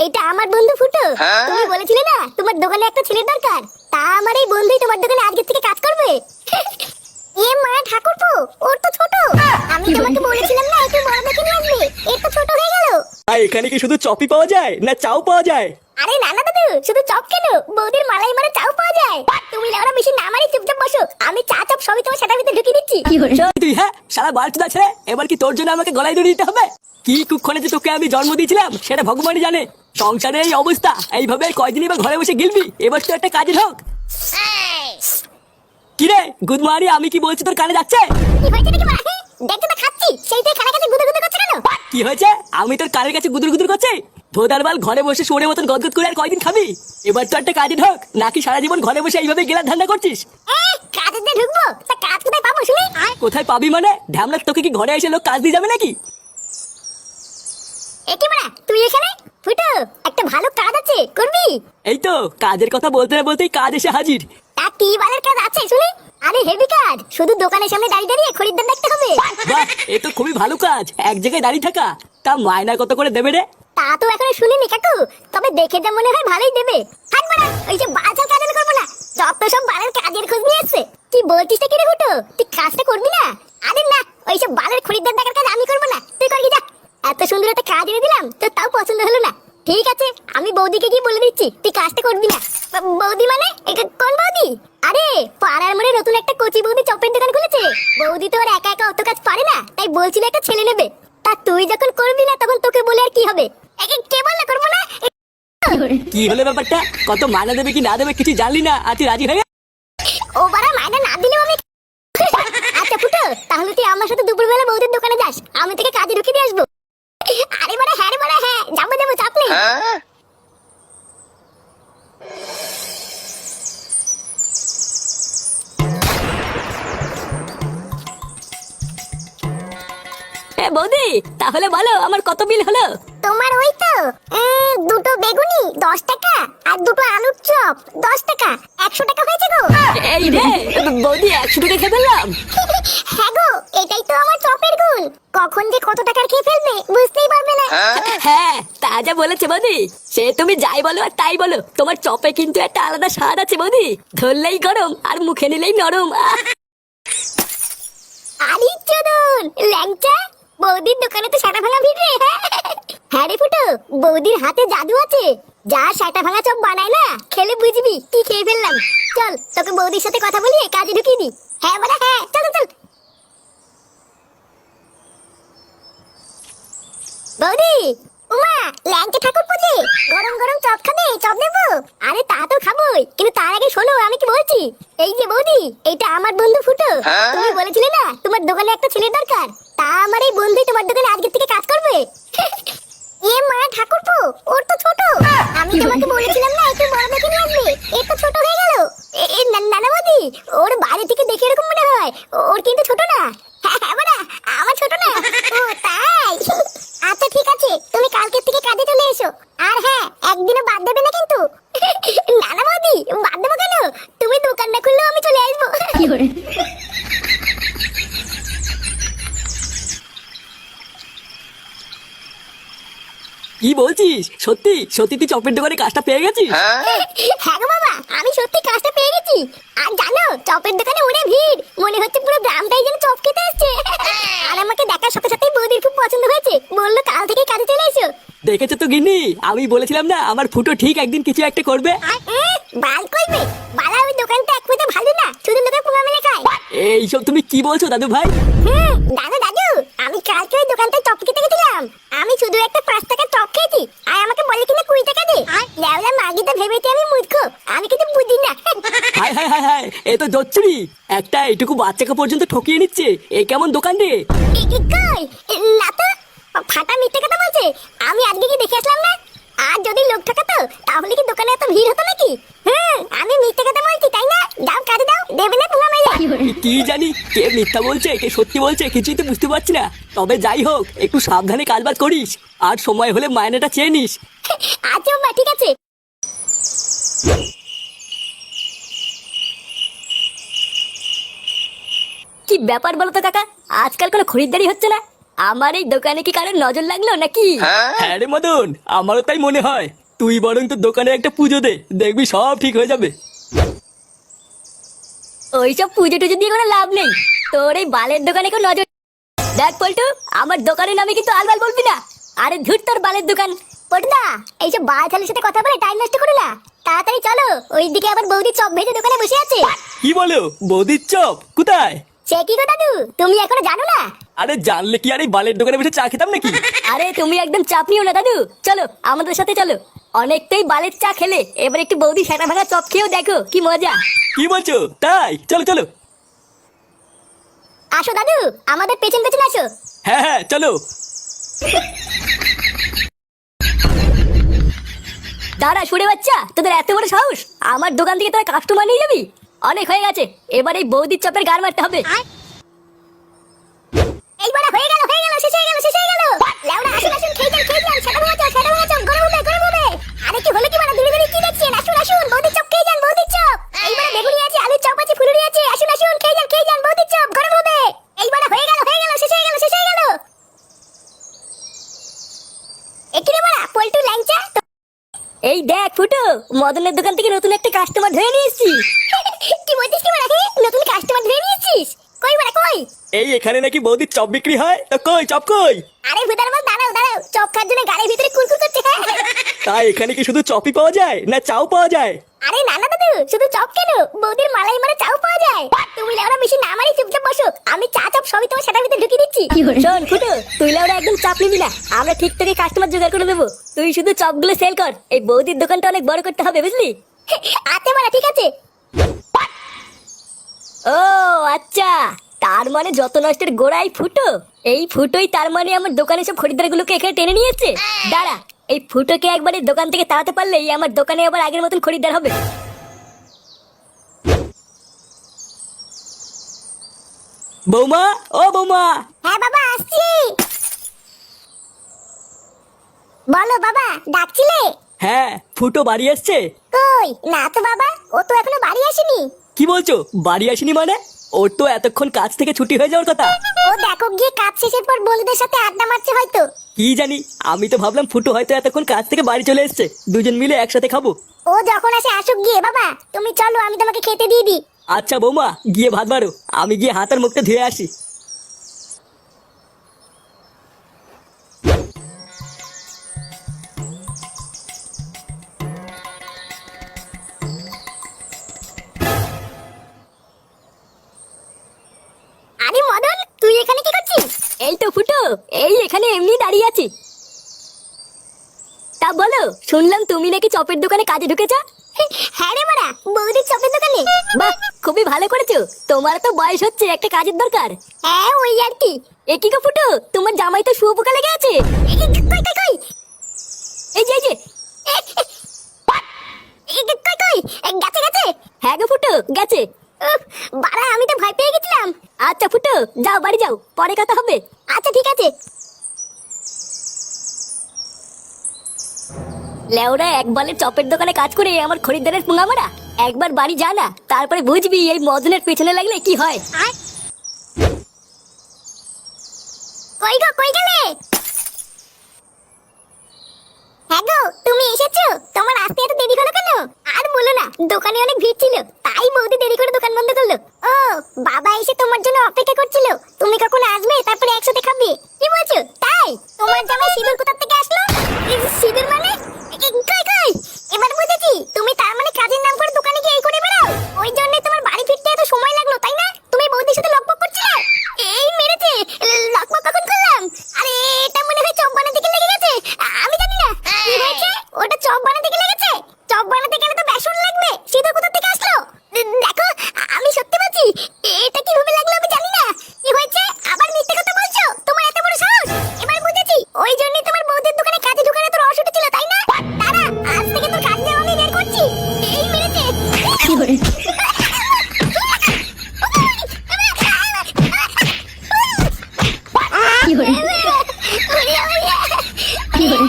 এটা আমার বন্ধু ফুটো। তুমি বলেছিলে না তোমার দোকানে একটা ছেলের দরকার, তা আমার এই বন্ধুই তোমার দোকানে আজকে থেকে কাজ করবে। এ মা ঠাকুরপো, ওর তো ছোট। আমি তোমাকে বলেছিলাম না একটু বড় দেখে নিয়ে আসবে, এর তো ছোট হয়ে গেল। আর এখানে কি শুধু চপই পাওয়া যায় না চাও পাওয়া যায়? আরে না না দাদু, শুধু চপ কেন, বৌদির মালাই মানে চাও পাওয়া যায়। তুমি লেওড়া বেশি না মারি চুপচাপ বসো, আমি চা চপ সবই তোমার সেটার ভিতরে ঢুকিয়ে দিচ্ছি। তুই হ্যাঁ সারা বালচুদা ছেড়ে এবার কি তোর জন্য আমাকে গলায় দড়ি দিতে হবে? কি কুক্ষণে যে তোকে আমি জন্ম দিয়েছিলাম সেটা ভগবানই জানে। সংসারে এই অবস্থা, এইভাবে কয়দিনই বা ঘরে বসে গিলবি? এবার তো একটা কাজের হোক। কি রে গুড মর্নিং, আমি কি বলছি তোর কানে যাচ্ছে? কি হয়েছে নাকি মারা? দেখতে তো খাচ্ছি, সেইটাই খানা কাছে গুদুর গুদুর করছে কেন? কি হয়েছে? আমি তোর কানের কাছে গুদুর গুদুর করছি? ভোদার বাল, ঘরে বসে শুয়োরের মতন গদগদ করে আর কয়দিন খাবি? এবার তো একটা কাজে ঢোক, নাকি সারা জীবন ঘরে বসে এইভাবে গেলার ধান্দা করছিস? কাজে দিয়ে ঢুকবো, তা কাজ কোথায় পাবো শুনি? কোথায় পাবি মানে? ঢ্যামলা, তোকে কি ঘরে এসে লোক কাজ দিয়ে যাবে নাকি? একি মারা তুই এখানে? ফুটো, একটা ভালো কাজ আছে, করবি? এই তো কাজের কথা বলতে না বলতেই কাজ এসে হাজির। তা কি বালের কাজ আছে শুনি? আরে হেভি কাজ, শুধু দোকানের সামনে দাঁড়িয়ে দাঁড়িয়ে খরিদ্দার দেখতে হবে। বাহ, এ তো খুবই ভালো কাজ, এক জায়গায় দাঁড়িয়ে থাকা। তা মায়না কত করে দেবে রে? তা তো এখনো শুনিনি কাকু, তবে দেখে যা মনে হয় ভালোই দেবে। থাক মারা, ওই যে বালছাল কাজ আমি করবো না, যত সব বালের কাজের খোঁজ নিয়ে এসছে। কি বলছিস কি রে ফুটো, তুই কাজটা করবি না? আরে না, ওইসব বালের খরিদ্দার দেখার কাজ আমি করবো না, তুই করবি যা। এত সুন্দর একটা কাজ এনে দিলাম, তোর তাও পছন্দ হলো না? ঠিক আছে, আমি বৌদিকে গিয়ে বলে দিচ্ছি তুই কাজটা করবি না। বৌদি মানে কোন বৌদি? আরে পাড়ার মোড়ে নতুন একটা কচি বৌদি চপের দোকান খুলেছে। বৌদি তো আর একা একা অত কাজ পারে না, তাই বলছিল একটা ছেলে নেবে। তা তুই যখন করবি না তখন তোকে বলে আর কি হবে? কে বললে করবো না? কি হলো ব্যাপারটা? কত মায়না দেবে কি না দেবে কিছু জানলি না, আর তুই রাজি হয়ে? ও বাড়া, মায়না না দিলেও আমি। আচ্ছা ফুটো, তাহলে তুই আমার সাথে দুপুরবেলা বৌদির দোকানে যাস, আমি তোকে কাজে ঢুকিয়ে দিয়ে আসবো। আরে বাড়া হ্যাঁ রে বাড়া, হ্যাঁ যাবো যাবো, চাপ নেই। বৌদি তাহলে বলো আমার কত বিল হলো? তোমার ওই তো দুটো বেগুনি 10 টাকা আর দুটো আলুর চপ 10 টাকা, 100 টাকা হয়েছে গো। এই রে বৌদি, 100 টাকা খেয়ে ফেললাম। হ্যাঁ গো, এটাই তো আমার চপের গুণ, কখন যে কত টাকার খেয়ে ফেলবে বুঝতেই পারবে না। হ্যাঁ তা যা বলেছে বৌদি, সে তুমি যাই বলো আর তাই বলো, তোমার চপে কিন্তু একটা আলাদা স্বাদ আছে বৌদি, ধরলেই গরম আর মুখে নিলেই নরম। আরে চোদন ল্যাংচা, বৌদির দোকানে তো সাটা ভাঙা ভিড় রে। হ্যাঁ রে ফুটো, বৌদির হাতে জাদু আছে, যা সাটা ভাঙা চপ বানায় না, খেলে বুঝবি কি খেয়ে ফেললাম। চল তোকে বৌদির সাথে কথা বলিয়ে কাজে ঢুকিয়ে দি। হ্যাঁ বলা হ্যাঁ, চল চল। বৌদি, উমা ল্যাংচা ঠাকুর পুজে গরম গরম চপ খাবে, চপ দেবো? আরে তা তো খাবোই, কিন্তু তার আগে শোনো আমি কি বলছি। এই যে বৌদি, এটা আমার বন্ধু ফুটো। তুমি বলেছিলে না তোমার দোকানে একটা ছেলের দরকার, তা আমার এই বন্ধুই তোমার দোকানে আজকে থেকে কাজ করবে। এ মা ঠাকুরপো, ওর তো ছোট। আমি তোমাকে বলেছিলাম না একটু বড় দেখে নিয়ে আসবে, এর তো ছোট হয়ে গেল। নানা বৌদি, ওর বাইরে থেকে দেখে এরকম মনে হয়, ওর কিন্তু ছোট না। হ্যাঁ বাড়া, আমার ছোট না। ও তাই? আচ্ছা ঠিক আছে, তুমি কালকে থেকে কাজে চলে এসো। আর হ্যাঁ, একদিনও বাদ দেবে না কিন্তু। নানা বৌদি, বাদ দেবো কেন? তুমি দোকান না খুললেও আমি চলে আসবো। কি বলছিস? সত্যি সত্যি তুই চপের দোকানে কাজটা পেয়ে গেছিস? হ্যাঁ গো বাবা, আমি সত্যি কাজটা পেয়ে গেছি। আর জানো, চপের দোকানে উড়ে ভিড়, মনে হচ্ছে পুরো গ্রামটাই যেন চপ খেতে এসছে। আর আমাকে দেখার সাথে সাথেই বৌদির খুব পছন্দ হয়েছে, বললো কাল থেকে কাজে চলে এসো। দেখেছো তো গিন্নি, আমি বলেছিলাম না আমার ফুটো ঠিক একদিন কিছু একটা করবে। বাল কইবে বালা, ওই দোকানটা এক পয়সা ভালো না, শুধু লোকে পোঙা মেলে খায়। এইসব তুমি কি বলছো দাদু ভাই? দাদু দাদু, আমি কালকে ওই দোকানটায় চপ খেতে গেছিলাম, আমি শুধু একটা 5 টাকার চপ খেয়েছি, আর আমাকে বলে কিনা 20 টাকা দে। লেওলা মাগিটা ভেবেছে আমি মূর্খ, আমি কিন্তু বুঝি না। হায় হায় হায় হায়, এ তো জচ্চুরি, একটা এইটুকু বাচ্চাকে পর্যন্ত ঠকিয়ে নিচ্ছে, এ কেমন দোকান রে? কই না তো, ফাটা মিথ্যে কথা বলছে, আমি আজকে কি দেখে আসলাম না। আর যদি লোক ঠকাতো তাহলে কি দোকানে এত ভিড় হতো নাকি? আমি মিথ্যে কথা বলছি তাই না? যাও কাজে দাও, দেবে না পোঙা মেলে। কি জানি কে মিথ্যা বলছে কে সত্যি বলছে কিছুই তো বুঝতে পারছি না। তবে যাই হোক, একটু সাবধানে কাজবাজ করিস, আর সময় হলে মায়নাটা চেয়ে নিস। আচ্ছা বাবা, ঠিক আছে। কি ব্যাপার বলো তো কাকা, আজকাল কোনো খরিদ্দারি হচ্ছে না? আমার এই দোকানে কি কারোর নজর লাগলো নাকি? হ্যাঁ রে মদন, আমারও তাই মনে হয়। তুই বরং তোর দোকানে একটা পুজো দে, দেখবি সব ঠিক হয়ে যাবে। ওইসব পুজো টুজো দিয়ে কোনো লাভ নেই। তোর এই বালের দোকানে কেউ নজর। দেখ পল্টু, আমার দোকানের নামে কিন্তু আলবাল বলবি না। আরে ধুর তোর বালের দোকান। পটুদা, এইসব বালছালের সাথে কথা বলে টাইম নষ্ট করো না। তাড়াতাড়ি চলো, ওইদিকে আবার বৌদি চপ ভেজে দোকানে বসে আছে। কি বলো, বৌদির চপ কোথায়? সে কি গো দাদু, তুমি এখনো জানো না? আরে জানলে কি আর এই বালের দোকানে বসে চা খেতাম নাকি? আরে তুমি একদম চাপ নিও না দাদু, চলো আমাদের সাথে চলো। অনেকটাই বালের চা খেলে, এবার একটু বৌদি সেটা ভাঙা চপ খেয়েও দেখো কি মজা। কি বলছো? তাই চলো চলো। আসো দাদু, আমাদের পেছন পেছন আসো। হ্যাঁ হ্যাঁ চলো। দাঁড়া শুনে বাচ্চা, তোদের এত বড় সাহস আমার দোকান থেকে তোরা কাস্টমার নিয়ে যাবি? অনেক হয়ে গেছে, এবার এই বৌদির চপের গার মারতে হবে। এইবার হয়ে গেল, শেষ হয়ে গেল, শেষ হয়ে গেল। লেওড়া আসুন আসুন, খেয়ে যান, সেটা ভাঙা চপ, গরম হবে, গরম হবে। আরে কি হলো কি মানে, দুলি দুলি কি দেখছেন? আসুন আসুন, বৌদির চপ খেয়ে যান, বৌদির চপ। এইবার বেগুনি আছে, আলুর চপ আছে, ফুলুরি আছে। আসুন আসুন, খেয়ে যান, বৌদির চপ গরম হবে। এইবার হয়ে গেল, শেষ হয়ে গেল, শেষ হয়ে গেল। এখানে মারা পল্টু ল্যাংচা। এই দেখ ফুটো, মদনের দোকান থেকে নতুন একটা কাস্টমার ধরে নিয়ে এসেছি। কি বলছিস কি মারা, নতুন কাস্টমার ধরে নিয়েছিস? কই মারা কই? এই এখানে নাকি বৌদির চপ বিক্রি হয়, তো কই চপ কই? আরে ভুদার বল, দাঁড়াও দাঁড়াও, চপ খাওয়ার জন্য গাড়ির ভিতরে কুরকুর করছে। তাই এখানে কি শুধু চপই পাওয়া যায় না চাও পাওয়া যায়? আরে না না দাদু, শুধু চপ কেন, বৌদির মালাই মারা চাও পাওয়া যায়। তুমি লেওড়া বেশি না মারি, চুপচাপ বসো, আমি চা চপ সবই তোমার সেটার ভিতরে ঢুকিয়ে দিচ্ছি। শোন ফুটো, তুই লাউরা একদম চাপ নিবি না, আমরা ঠিক থেকে কাস্টমার জোগাড় করে দেবো। তুই শুধু চপগুলো সেল কর, এই বৌদির দোকানটা অনেক বড় করতে হবে বুঝলি? আতে মারা ঠিক আছে। ও আচ্ছা, তার মানে যত নষ্টের গোড়াই ফুটো। এই ফুটোই তার মানে আমার দোকানে সব খরিদ্দারগুলোকে এখানে টেনে নিয়েছে। দাঁড়া, এই ফুটোকে একবার এই দোকান থেকে তাড়াতে পারলেই আমার দোকানে আবার আগের মতন খরিদ্দার হবে। বৌমা, ও বৌমা। হ্যাঁ বাবা, আসছি। বলো বাবা, ডাকছিলে? হ্যাঁ, ফুটো বাড়ি আসছে। কই না তো বাবা, ও তো এখনো বাড়ি আসেনি। কি বলছো, বাড়ি আসেনি মানে? ওর তো এতক্ষণ কাজ থেকে ছুটি হয়ে যাওয়ার কথা। ও দেখো গিয়ে কাজ শেষের পর বন্ধুদের সাথে আড্ডা মারছে হয়তো। কি জানি, আমি তো ভাবলাম ফুটো হয়তো এতক্ষণ কাজ থেকে বাড়ি চলে এসেছে, দুজন মিলে একসাথে খাবো। ও যখন আসে আসুক গিয়ে, বাবা তুমি চলো, আমি তোমাকে খেতে দিয়ে দিই। আচ্ছা বৌমা, গিয়ে ভাত বাড়ো, আমি গিয়ে হাত আর মুখটা ধুয়ে আসি। আরে মদন, তুই এখানে কি করছিস? এই তো ফুটো, এই এখানে এমনি দাঁড়িয়ে আছি। তা বলো, শুনলাম তুমি নাকি চপের দোকানে কাজে ঢুকেছ? হ্যাঁ রে মারা, বৌদির চপের দোকানে। বাহ, খুবই ভালো করেছো। তোমার তো বয়স হচ্ছে, একটা কাজের দরকার। হ্যাঁ ওই আর কি। এ কি গো ফুটো, তোমার জামাই তো শুয়োপোকা লেগে আছে। কই কই কই, এই যে এই যে। কই কই, গেছে গেছে। হ্যাঁ গো ফুটো, গেছে। উফ, বাড়া আমি তো ভয় পেয়ে গেছিলাম। আচ্ছা ফুটো, যাও বাড়ি যাও, পরে কথা হবে। আচ্ছা ঠিক আছে। লেওরা এক বালের চপের দোকানে কাজ করে আমার খরিদ্দারের পুঙ্গা মারা। একবার বাড়ি যা না, তারপরে বুঝবি এই মদনের পেছনে লাগলে কি হয়। কই গো, কই গেলে? হ্যাঁ গো, তুমি এসেছো? তোমার আসতে এত দেরি হলো কেন? আর বলো না, দোকানে অনেক ভিড় ছিল, তাই বৌদি দেরি করে দোকান বন্ধ করলো। ও বাবা এসে তোমার জন্য অপেক্ষা করছিল, তুমি কখন আসবে তারপরে একসাথে খাবে। কি বলছো তাই? তোমার জামাই সিঁদুর কোথা থেকে আসলো? সিঁদুর মানে? কই কই, এবার বুঝেছি, তুমি তার মানে কাজের নাম করে দোকানে গিয়ে এই করে বেড়াও। ওই জন্যই তোমার বাড়ি ফিরতে এত সময় লাগলো তাই না? তুমি বৌদির সাথে লকপক করছিলে। এই মেরেছে, লকপক কখন করলাম? আরে এটা মনে হয় চপ বানাতে গিয়ে লেগে গেছে। আমি জানি না কি হয়েছে, ওটা চপ বানাতে গিয়ে লেগেছে। চপ বানাতে গেলে তো বেসন লাগবে, সিঁদুর কোথা থেকে আসলো? দেখো, আমি সত্যি বলছি, এটা কিভাবে লাগলো আমি জানি না। কি হয়েছে, আবার মিথ্যে কথা বলছো? তোমার এত বড় সাহস? এবার বুঝেছি, ওই জন্যই তোমার বৌদির দোকানে কাজে ঢুকানো তোর অসুবিধা ছিল তাই না? দাঁড়া, আজ থেকে তোর কাজ দেওয়া আমি বের করছি। এই মেরেছে। কি করে? কি হলো?